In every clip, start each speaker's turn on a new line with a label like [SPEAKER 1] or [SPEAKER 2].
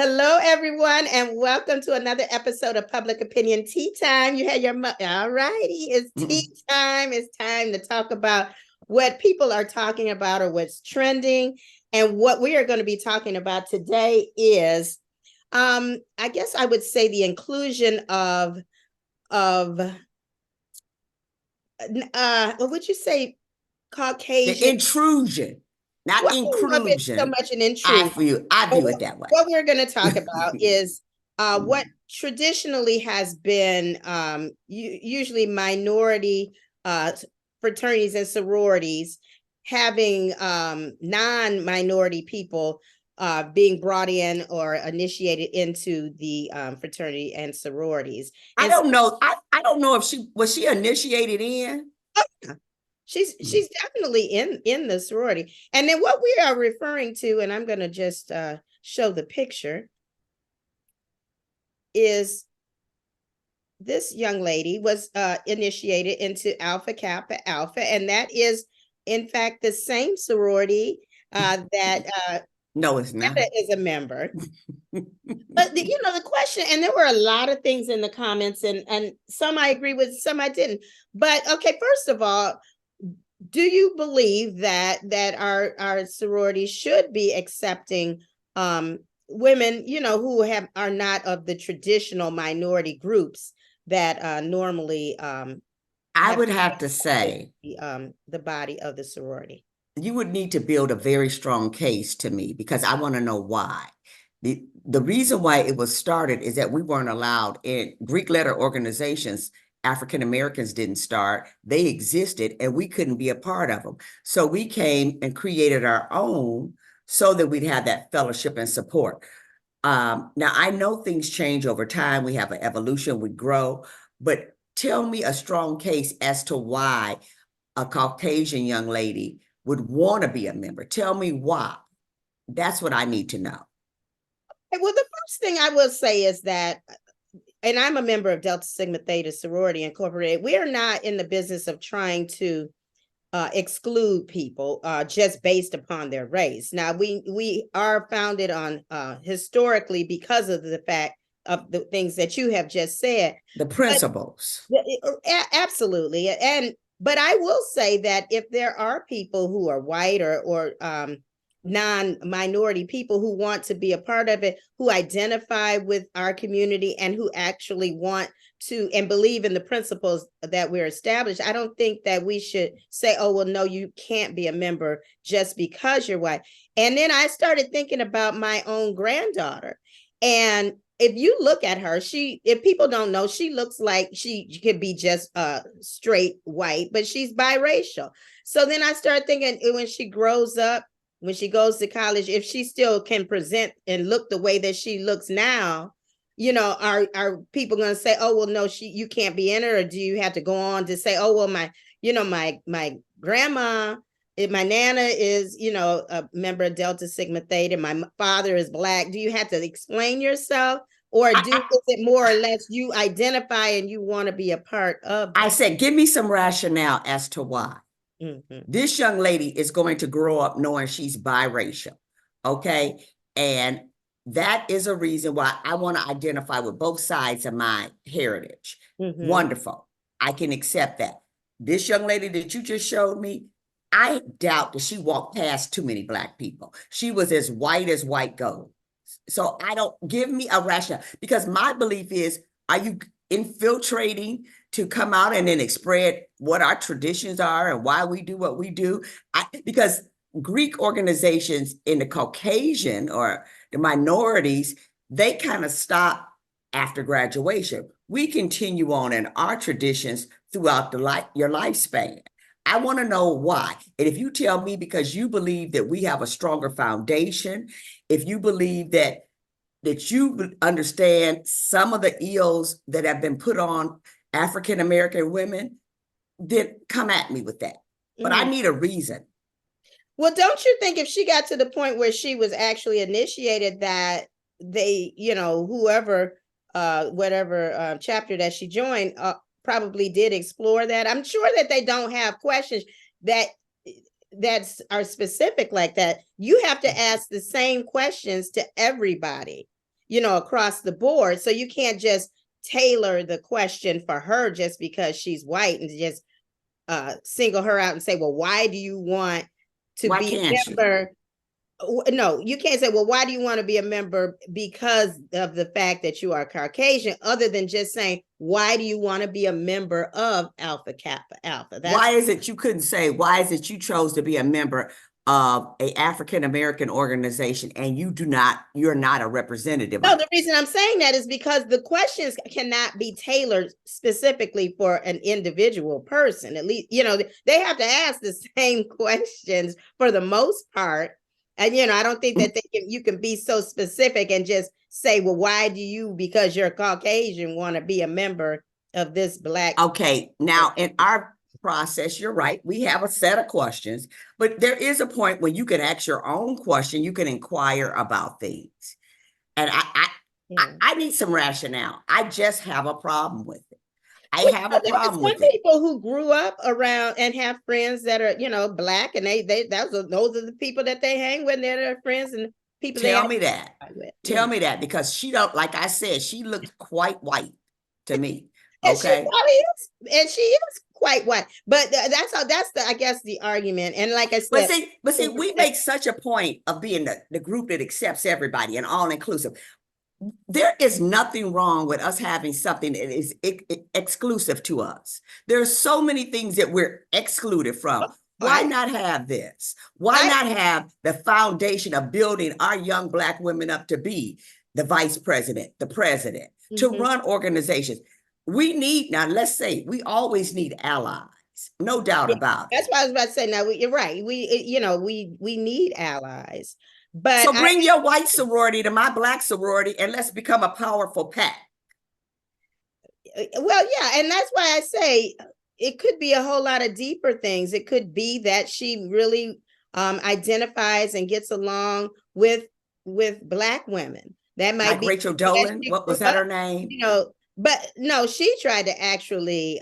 [SPEAKER 1] Hello, everyone, and welcome to another episode of Public Opinion Tea Time. You had your all righty. It's tea time. It's time to talk about what people are talking about or what's trending. And what we are going to be talking about today is, I guess I would say the inclusion of what would you say,
[SPEAKER 2] The
[SPEAKER 1] Caucasian?
[SPEAKER 2] intrusion, not
[SPEAKER 1] Well, I don't know if it's so
[SPEAKER 2] inclusion.
[SPEAKER 1] much an
[SPEAKER 2] I
[SPEAKER 1] intrusion.
[SPEAKER 2] feel I
[SPEAKER 1] But
[SPEAKER 2] view it that way.
[SPEAKER 1] what we're going to talk about is what traditionally has been usually minority fraternities and sororities having non-minority people being brought in or initiated into the fraternity and sororities.
[SPEAKER 2] I
[SPEAKER 1] And so
[SPEAKER 2] don't know. I don't know if she initiated in.
[SPEAKER 1] she's definitely in the sorority. And then what we are referring to, and I'm going to just show the picture, is this young lady was initiated into Alpha Kappa Alpha, and that is, in fact, the same sorority that
[SPEAKER 2] No, it's not.
[SPEAKER 1] Kappa is a member. But the question, and there were a lot of things in the comments, and some I agree with, some I didn't. But okay, first of all, do you believe that our sororities should be accepting women, who are not of the traditional minority groups that normally
[SPEAKER 2] I
[SPEAKER 1] have
[SPEAKER 2] would have to say
[SPEAKER 1] the body of the sorority?
[SPEAKER 2] you would need to build a very strong case to me because I want to know why. The reason why it was started is that we weren't allowed in Greek letter organizations. African Americans didn't start. They existed and we couldn't be a part of them. So we came and created our own so that we'd have that fellowship and support. Now I know things change over time. We have an evolution, we grow, but tell me a strong case as to why a Caucasian young lady would want to be a member. Tell me why. That's what I need to know.
[SPEAKER 1] Well, the first thing I will say is that, and I'm a member of Delta Sigma Theta Sorority Incorporated, we are not in the business of trying to exclude people just based upon their race. Now, we are founded on historically because of the fact of the things that you have just said.
[SPEAKER 2] The principles.
[SPEAKER 1] Absolutely. But I will say that if there are people who are white or non-minority people who want to be a part of it, who identify with our community and who actually want to and believe in the principles that we're established, I don't think that we should say, oh, well, no, you can't be a member just because you're white. And then I started thinking about my own granddaughter. And if you look at her, if people don't know, she looks like she could be just straight white, but she's biracial. So then I started thinking, when she grows up, when she goes to college, if she still can present and look the way that she looks now, are people going to say, oh, well, no, you can't be in it? Or do you have to go on to say, oh, well, my grandma, my nana is, a member of Delta Sigma Theta, my father is Black. Do you have to explain yourself? Or is it more or less you identify and you want to be a part of
[SPEAKER 2] I
[SPEAKER 1] that?
[SPEAKER 2] said, give me some rationale as to why.
[SPEAKER 1] Mm-hmm.
[SPEAKER 2] This young lady is going to grow up knowing she's biracial. Okay. And that is a reason why I want to identify with both sides of my heritage.
[SPEAKER 1] Mm-hmm.
[SPEAKER 2] Wonderful. I can accept that. This young lady that you just showed me, I doubt that she walked past too many Black people. She was as white goes. So I don't, give me a rationale, because my belief is, are you infiltrating to come out and then spread what our traditions are and why we do what we do? Because Greek organizations in the Caucasian or the minorities, they kind of stop after graduation. We continue on in our traditions throughout your lifespan. I want to know why. And if you tell me because you believe that we have a stronger foundation, if you believe that you understand some of the ills that have been put on African American women, then come at me with that. But I need a reason.
[SPEAKER 1] Well, don't you think if she got to the point where she was actually initiated, that they, whoever, whatever chapter that she joined, probably did explore that? I'm sure that they don't have questions that are specific like that. You have to ask the same questions to everybody. across the board. So you can't just tailor the question for her just because she's white and just single her out and say, well, why do you want to
[SPEAKER 2] Why
[SPEAKER 1] be a
[SPEAKER 2] can't you?
[SPEAKER 1] member? No, you can't say, well, why do you want to be a member because of the fact that you are Caucasian, other than just saying, why do you want to be a member of Alpha Kappa Alpha?
[SPEAKER 2] Why is it you couldn't say, why is it you chose to be a member of a African American organization and you're not a representative
[SPEAKER 1] No,
[SPEAKER 2] of
[SPEAKER 1] the
[SPEAKER 2] it?
[SPEAKER 1] reason I'm saying that is because the questions cannot be tailored specifically for an individual person. At least, they have to ask the same questions for the most part. And, I don't think that you can be so specific and just say, well, why do you, because you're Caucasian, want to be a member of this Black?
[SPEAKER 2] Okay, now in our process, you're right. We have a set of questions, but there is a point when you can ask your own question. You can inquire about things. And I need some rationale. I just have a problem with it. I have a
[SPEAKER 1] There are
[SPEAKER 2] problem
[SPEAKER 1] some
[SPEAKER 2] with it.
[SPEAKER 1] people who grew up around and have friends that are, Black, and those are the people that they hang with. They're their friends and people they
[SPEAKER 2] Tell me that.
[SPEAKER 1] with.
[SPEAKER 2] Tell me that, because she don't, like I said, she looked quite white to me.
[SPEAKER 1] And she
[SPEAKER 2] Okay.
[SPEAKER 1] probably is, and she is quite white. But that's I guess the argument. And like I
[SPEAKER 2] But
[SPEAKER 1] said,
[SPEAKER 2] see, we make such a point of being the group that accepts everybody and all inclusive. There is nothing wrong with us having something that is exclusive to us. There are so many things that we're excluded from. Why not have this? Why not have the foundation of building our young Black women up to be the vice president, the president, to run organizations? We need, now let's say, we always need allies, no doubt about it.
[SPEAKER 1] That's what I was about to say. Now you're right. We need allies. But
[SPEAKER 2] so bring your white sorority to my Black sorority and let's become a powerful pack.
[SPEAKER 1] Well, yeah, and that's why I say it could be a whole lot of deeper things. It could be that she really identifies and gets along with Black women. That might
[SPEAKER 2] like
[SPEAKER 1] be
[SPEAKER 2] Rachel Dolan. What was that her name?
[SPEAKER 1] But no, she tried to actually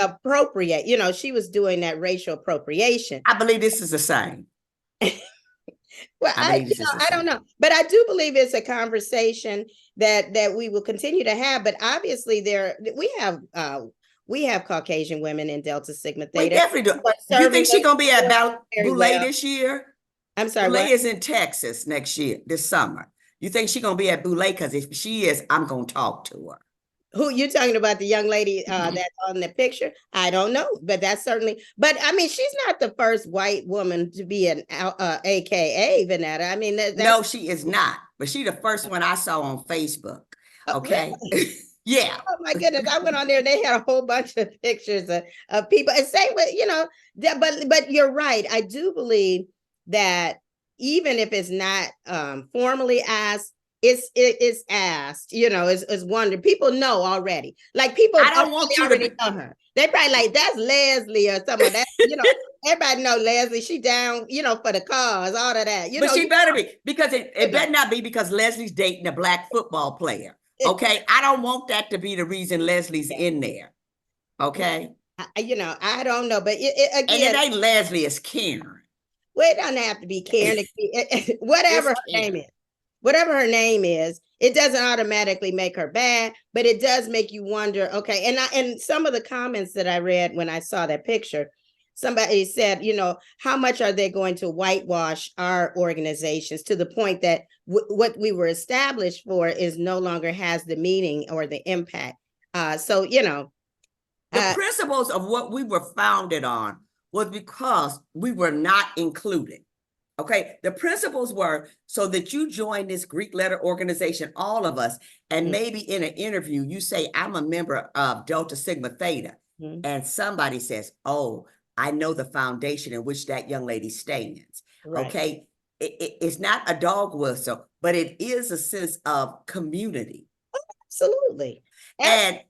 [SPEAKER 1] appropriate. She was doing that racial appropriation.
[SPEAKER 2] I believe this is the same.
[SPEAKER 1] Well, I don't know, but I do believe it's a conversation that we will continue to have. But obviously, we have Caucasian women in Delta Sigma Theta.
[SPEAKER 2] We definitely do. You think she's gonna be at Boulay this year?
[SPEAKER 1] I'm sorry.
[SPEAKER 2] Boulay is in Texas this summer. You think she's gonna be at Boulay? Because if she is, I'm gonna talk to her.
[SPEAKER 1] Who you talking about? The young lady that's on the picture? I don't know, but that's certainly. But I mean, she's not the first white woman to be an AKA Vanetta. I mean,
[SPEAKER 2] no, she is not. But she the first one I saw on Facebook. Okay, really? Yeah.
[SPEAKER 1] Oh my goodness, I went on there. They had a whole bunch of pictures of people, and same with But you're right. I do believe that even if it's not formally asked, it's asked, it's wondered. People know already. Like people
[SPEAKER 2] I don't want you
[SPEAKER 1] already know her. They probably like, that's Leslie or someone that, everybody know Leslie, she down, for the cause, all of that.
[SPEAKER 2] But she better be, because it better not be because Leslie's dating a Black football player. Okay. I don't want that to be the reason Leslie's in there. Okay.
[SPEAKER 1] I don't know, but again.
[SPEAKER 2] And it ain't Leslie, it's Karen.
[SPEAKER 1] Well, it doesn't have to be Karen. Whatever her name is. Whatever her name is, it doesn't automatically make her bad, but it does make you wonder, okay. And some of the comments that I read when I saw that picture, somebody said, how much are they going to whitewash our organizations to the point that what we were established for is no longer has the meaning or the impact. The
[SPEAKER 2] principles of what we were founded on was because we were not included. Okay, the principles were so that you join this Greek letter organization, all of us, and maybe in an interview, you say, I'm a member of Delta Sigma Theta. And somebody says, oh, I know the foundation in which that young lady stands. Right. Okay, it's not a dog whistle, but it is a sense of community.
[SPEAKER 1] Absolutely.
[SPEAKER 2] And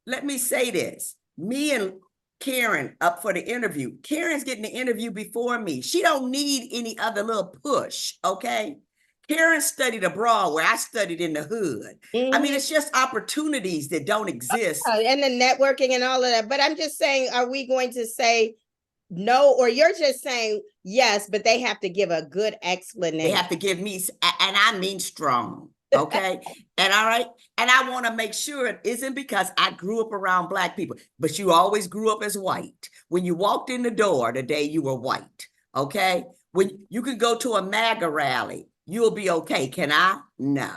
[SPEAKER 2] let me say this, me and Karen up for the interview. Karen's getting the interview before me. She don't need any other little push, okay? Karen studied abroad where I studied in the hood. I mean, it's just opportunities that don't exist.
[SPEAKER 1] And the networking and all of that. But I'm just saying, are we going to say no, or you're just saying yes, but they have to give a good
[SPEAKER 2] They
[SPEAKER 1] explanation.
[SPEAKER 2] have to give me, and I mean strong. Okay. And all right. And I want to make sure it isn't because I grew up around black people, but you always grew up as white. When you walked in the door today, you were white. Okay. When you could go to a MAGA rally, you'll be okay. Can I? No.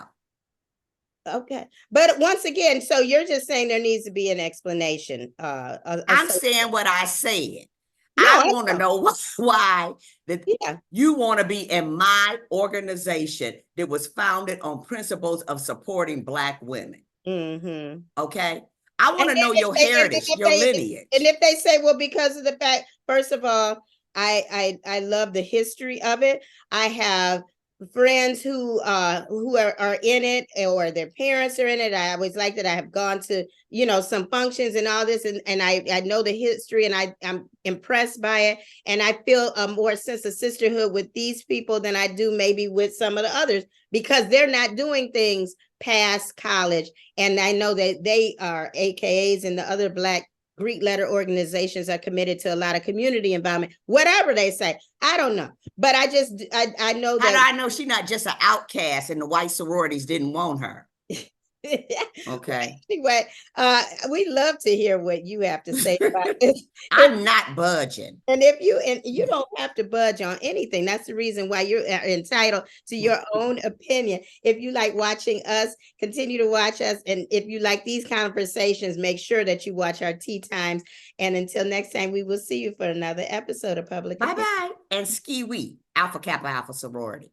[SPEAKER 1] Okay. But once again, so you're just saying there needs to be an explanation.
[SPEAKER 2] I'm saying what I said.
[SPEAKER 1] No,
[SPEAKER 2] I
[SPEAKER 1] I
[SPEAKER 2] want to
[SPEAKER 1] know.
[SPEAKER 2] know why that
[SPEAKER 1] Yeah.
[SPEAKER 2] you want to be in my organization that was founded on principles of supporting black women.
[SPEAKER 1] Mm-hmm.
[SPEAKER 2] Okay. I
[SPEAKER 1] And
[SPEAKER 2] want
[SPEAKER 1] then
[SPEAKER 2] to know
[SPEAKER 1] if
[SPEAKER 2] your
[SPEAKER 1] they, and then
[SPEAKER 2] heritage,
[SPEAKER 1] if
[SPEAKER 2] your
[SPEAKER 1] they, and
[SPEAKER 2] lineage.
[SPEAKER 1] if they say, well, because of the fact, first of all, I love the history of it. I have friends who are in it, or their parents are in it. I always like that. I have gone to, some functions and all this, and I know the history, and I'm impressed by it, and I feel a more sense of sisterhood with these people than I do maybe with some of the others, because they're not doing things past college. And I know that they are AKAs, and the other Black Greek letter organizations are committed to a lot of community involvement, whatever they say. I don't know. But I know
[SPEAKER 2] How do
[SPEAKER 1] that.
[SPEAKER 2] I know she's not just an outcast and the white sororities didn't want her? Okay.
[SPEAKER 1] Anyway, we love to hear what you have to say about this.
[SPEAKER 2] I'm not budging.
[SPEAKER 1] And you don't have to budge on anything. That's the reason why you're entitled to your own opinion. If you like watching us, continue to watch us. And if you like these conversations, make sure that you watch our tea times. And until next time, we will see you for another episode of Public
[SPEAKER 2] Bye
[SPEAKER 1] Opinion.
[SPEAKER 2] bye. And ski wee, Alpha Kappa Alpha sorority.